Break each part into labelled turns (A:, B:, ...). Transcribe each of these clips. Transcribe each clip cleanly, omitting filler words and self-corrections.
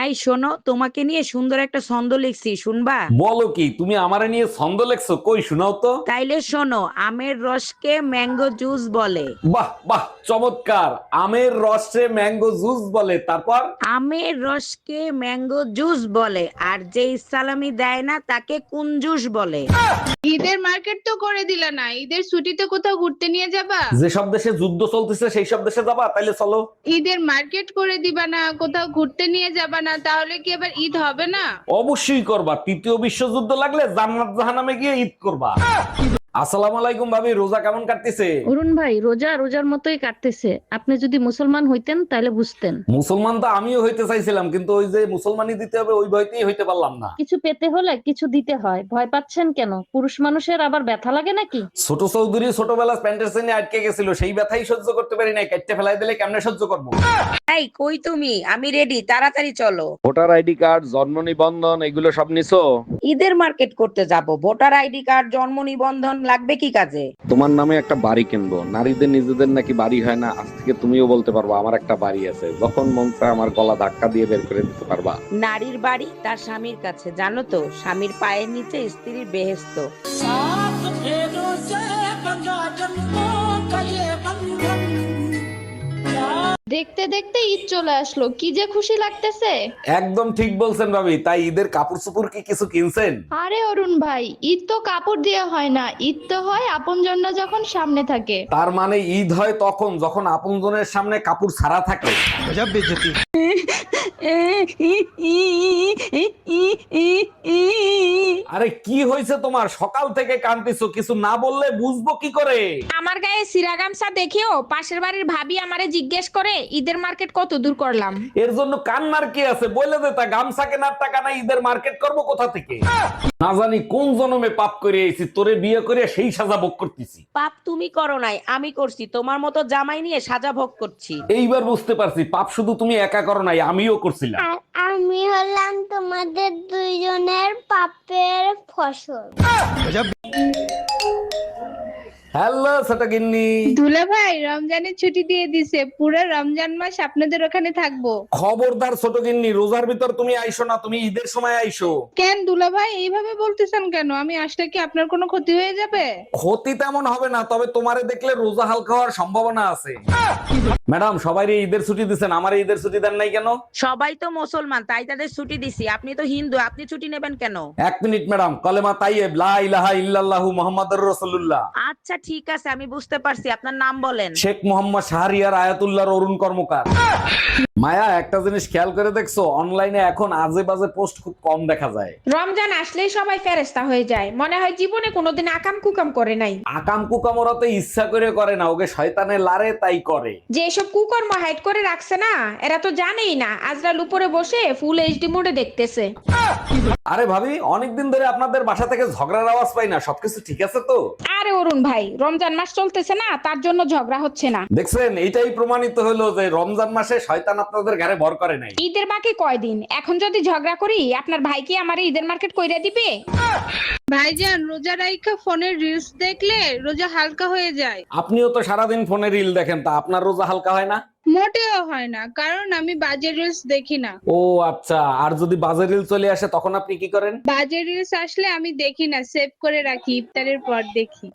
A: এই শোনো, তোমাকে নিয়ে সুন্দর একটা ছন্দ লিখছি, শুনবা?
B: বলো কি, তুমি আমারে নিয়ে ছন্দ লেখছো? কই শোনাও তো।
A: তাইলে শোনো, আমের রসকে ম্যাঙ্গো জুস বলে।
B: বাহ বাহ, চমৎকার। আমের রসে ম্যাঙ্গো জুস বলে, তারপর?
A: আমের রসকে ম্যাঙ্গো জুস বলে, আর যেই সালামি দেয় না তাকে কুঞ্জুস বলে।
C: ঈদের মার্কেট তো করে দিলা না, ঈদের ছুটিতে কোথাও ঘুরতে নিয়ে যাবা?
B: যেসব দেশে যুদ্ধ চলতেছে সেই সব দেশে যাবা? তাইলে চলো।
C: ঈদের মার্কেট করে দিবা না, কোথাও ঘুরতে নিয়ে যাবা না, তাহলে কি এবার ঈদ হবে না?
B: অবশ্যই করবা। তৃতীয় বিশ্বযুদ্ধ লাগলে জান্নাত জাহান্নামে গিয়ে ঈদ করবা। আসসালামু আলাইকুম ভাবি, রোজা কেমন কাটতেছে?
D: অরুণ ভাই, রোজা রোজার মতোই কাটতেছে। আপনি যদি মুসলমান হইতেন তাহলে বুঝতেন।
B: মুসলমান তো আমিও হইতে চাইছিলাম, কিন্তু ওই যে মুসলমানই দিতে হবে ওই ভয়তেই হইতে পারলাম না।
D: কিছু পেতে হলে কিছু দিতে হয়, ভয় পাচ্ছেন কেন? পুরুষ মানুষের আবার ব্যথা লাগে নাকি?
B: ছোট চৌধুরী ছোটবেলা প্যান্টের চেনে আটকে গেছিল, সেই ব্যথাই সহ্য করতে পারি নাই, কেটে ফেলাই দিলে কেমনে সহ্য করবো?
A: এই কই তুমি? আমি রেডি, তাড়াতাড়ি চলো।
B: ভোটার আইডি কার্ড, জন্ম নিবন্ধন, এগুলো সব নিছো?
A: ঈদের মার্কেট করতে যাব, ভোটার আইডি কার্ড, জন্ম নিবন্ধন লাগবে কি কাজে?
B: তোমার নামে একটা বাড়ি কিনবো। নারীদের নিজেদের নাকি বাড়ি হয় না, আজ থেকে তুমিও বলতে পারবো আমার একটা বাড়ি আছে। যখন মন চায় আমার গলা ধাক্কা দিয়ে বের করে দিতে পারবা।
A: নারীর বাড়ি তার স্বামীর কাছে, জানো তো? স্বামীর পায়ের নিচে স্ত্রীর বেহেস্ত।
C: দেখতে দেখতে ঈদ চলে আসলো, কি যে খুশি লাগতেছে।
B: একদম ঠিক বলছেন ভাবি। তাই ঈদের কাপড় চোপড় কি কিছু কিনছেন?
C: আরে অরুণ ভাই, ঈদ তো কাপড় দিয়ে হয় না, ঈদ তো হয় আপনজনরা যখন সামনে থাকে।
B: তার মানে ঈদ হয় তখন যখন আপনজনের সামনে কাপড় ছাড়া থাকে। আরে কি হয়েছে তোমার? সকাল থেকে কাঁদতেছো, কিছু না বললে বুঝবো কি করে?
E: আমার গায়ে সিরা গামছা দেখেও পাশের বাড়ির ভাবি আমারে জিজ্ঞেস করে ঈদের মার্কেট কত দূর করলাম।
B: এর জন্য কান্নার কি আছে? বলে দে, তা গামছা কেনার টাকা নাই, ঈদের মার্কেট করবো কোথা থেকে? না জানি কোন জন্মে পাপ করে এসেছি, তোরে বিয়ে করে সেই সাজা ভোগ করতেছি।
A: পাপ তুমি করো নাই, আমি করছি। তোমার মতো জামাই নিয়ে সাজা ভোগ করছি।
B: এইবার বুঝতে পারছি, পাপ শুধু তুমি একা করো নাই, আমিও করছিলাম।
F: আর আমি হলাম তোমাদের দুইজনের পাপের ফসল।
B: হ্যালো ছোট গিন্নি।
C: দুলা ভাই, রমজানের ছুটি দিয়ে দিছে, পুরো রমজান মাস আপনাদের ওখানে থাকবো।
B: খবরদার ছোট গিন্নি, রোজার ভিতর তুমি আইসো না, তুমি ঈদের সময় আইসো।
C: কেন দুলা ভাই এইভাবে বলতেছেন কেন? আমি আসলে কি আপনার কোনো ক্ষতি হয়ে যাবে?
B: ক্ষতি তেমন হবে না, তবে তোমারে দেখলে রোজা হালকা হওয়ার সম্ভাবনা আছে। ম্যাডাম, সবাইরে ঈদের ছুটি দিচ্ছেন, আমার ঈদের ছুটি দেন নাই কেন?
A: সবাই তো মুসলমান, তাই তাদের ছুটি দিছি। আপনি তো হিন্দু, আপনি ছুটি নেবেন কেন?
B: এক মিনিট ম্যাডাম, কলেমা তাইয়েব লা ইলাহা ইল্লাল্লাহু মুহাম্মাদুর রাসূলুল্লাহ।
A: আচ্ছা ঠিক আছে, আমি বুঝতে পারছি। আপনার নাম বলেন।
B: শেখ মোহাম্মদ শাহরিয়ার আয়াতুল্লাহর অরুণ কর্মকার। মায়া, একটা জিনিস খেয়াল করে দেখছো? অনলাইনে এখন আজে বাজে পোস্ট খুব কম দেখা যায়।
E: রমজান আসলেই সবাই ফেরেশতা হয়ে যায়, মনে হয় জীবনে কোনোদিন আকাম কুকাম করে নাই।
B: আকাম কুকাম ওরা তো ইচ্ছা করে করে না, ওকে শয়তানে লারে তাই করে।
E: যে এসব কুকর্ম হাইড করে রাখছে না, এরা তো জানেই না আজরাল উপরে বসে ফুল এইচডি মোডে দেখতেছে।
B: আরে ভাবি, অনেকদিন ধরে আপনাদের বাসা থেকে ঝগড়ার আওয়াজ পাই না, সবকিছু ঠিক আছে তো?
E: আরে অরুণ ভাই, রমজান মাস চলতেছে না, তার জন্য ঝগড়া হচ্ছে না।
B: দেখছেন, এইটাই প্রমাণিত হলো যে রমজান মাসে শয়তান আপনাদের ঘরে ভর করে নাই।
E: ঈদের বাকি কয়দিন, এখন যদি ঝগড়া করি আপনার ভাই কি আমারে ঈদের মার্কেট কইরা দিবে?
C: ভাইজান, রোজা রাইখা ফোনের রিলস দেখলে রোজা হালকা হয়ে যায়।
B: আপনিও তো সারাদিন ফোনে রিল দেখেন, তা আপনার রোজা হালকা হয় না?
C: মোটেও হয় না, কারণ আমি বাজে রিলস দেখি না।
B: ও আচ্ছা, আর যদি বাজে রিল চলে আসে তখন আপনি কি করেন?
C: বাজে রিলস আসলে আমি দেখি না, সেভ করে রাখি, ইফতারের পর দেখি।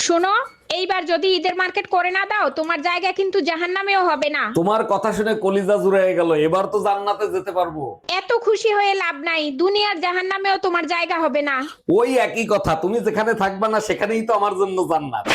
E: শোনো, এইবার যদি ঈদের মার্কেট করে না দাও, তোমার জায়গা কিন্তু জাহান্নামেও হবে না।
B: তোমার কথা শুনে কলিজা জুড়ে গেল, এবার তো জান্নাতে যেতে পারবো।
E: এত খুশি হয়ে লাভ নাই, দুনিয়ার জাহান্নামেও তোমার জায়গা হবে না।
B: ওই একই কথা, তুমি যেখানে থাকবা না সেখানেই তো আমার জন্য জান্নাত।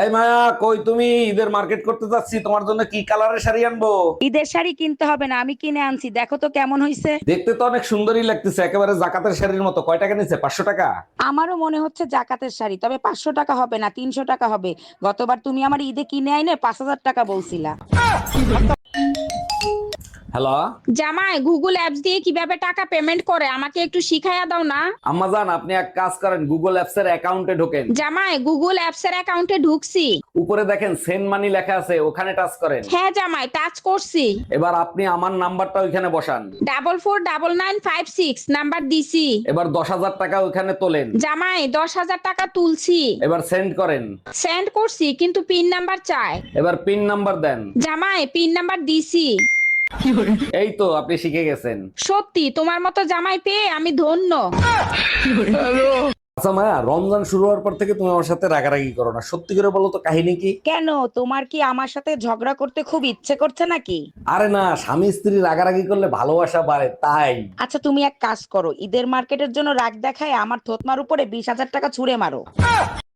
B: এই মায়া, কই তুমি? ঈদের মার্কেট করতে যাচ্ছি, তোমার জন্য কি কালারের শাড়ি আনবো?
A: ঈদের শাড়ি কিনতে হবে না, আমি কিনে আনছি। দেখো তো কেমন হইছে।
B: দেখতে তো অনেক সুন্দরই লাগতেছে, একেবারে জাকাতের শাড়ির মতো। কয় টাকা নিচ্ছে? 500 টাকা?
A: আমারও মনে হচ্ছে জাকাতের শাড়ি, তবে 500 টাকা হবে না, 300 টাকা হবে। গতবার তুমি আমার ঈদে কিনে আইনে 5,000 টাকা বলছিলা।
B: হ্যালো
E: জামাই, গুগল অ্যাপস দিয়ে কিভাবে টাকা পেমেন্ট করে আমাকে একটু শিখাইয়া দাও না।
B: আম্মাজান, আপনি এক কাজ করেন, গুগল অ্যাপস এর অ্যাকাউন্টে ঢোকেন।
E: জামাই, গুগল অ্যাপস এর অ্যাকাউন্টে ঢুকছি।
B: উপরে দেখেন সেন্ড মানি লেখা আছে, ওখানে টাচ করেন।
E: হ্যাঁ জামাই, টাচ করছি।
B: এবার আপনি আমার নাম্বারটা ওইখানে বসান।
E: 449956 নাম্বার দিছি।
B: এবার 10,000 টাকা ওইখানে তোলেন।
E: জামাই, 10,000 টাকা তুলছি।
B: এবার সেন্ড করেন।
E: সেন্ড করছি, কিন্তু পিন নাম্বার চায়।
B: এবার পিন নাম্বার দেন।
E: জামাই, পিন নাম্বার দিছি।
B: এই তো আপনি শিখে গেছেন।
E: সত্যি তোমার মতো জামাই পেয়ে আমি ধন্য।
B: আচ্ছা মায়া, রমজান শুরু হওয়ার পর থেকে তুমি আমার সাথে রাগারাগি করো না, সত্যি করে বলো তো কাহিনী কি?
A: কেন, তোমার কি আমার সাথে ঝগড়া করতে খুব ইচ্ছে করছে নাকি?
B: আরে না, স্বামী স্ত্রী রাগারাগি করলে ভালোবাসা বাড়ে তাই।
A: আচ্ছা তুমি এক কাজ করো, ঈদের মার্কেটের জন্য রাগ দেখায় আমার থতমার উপরে 20,000 টাকা ছুঁড়ে মারো।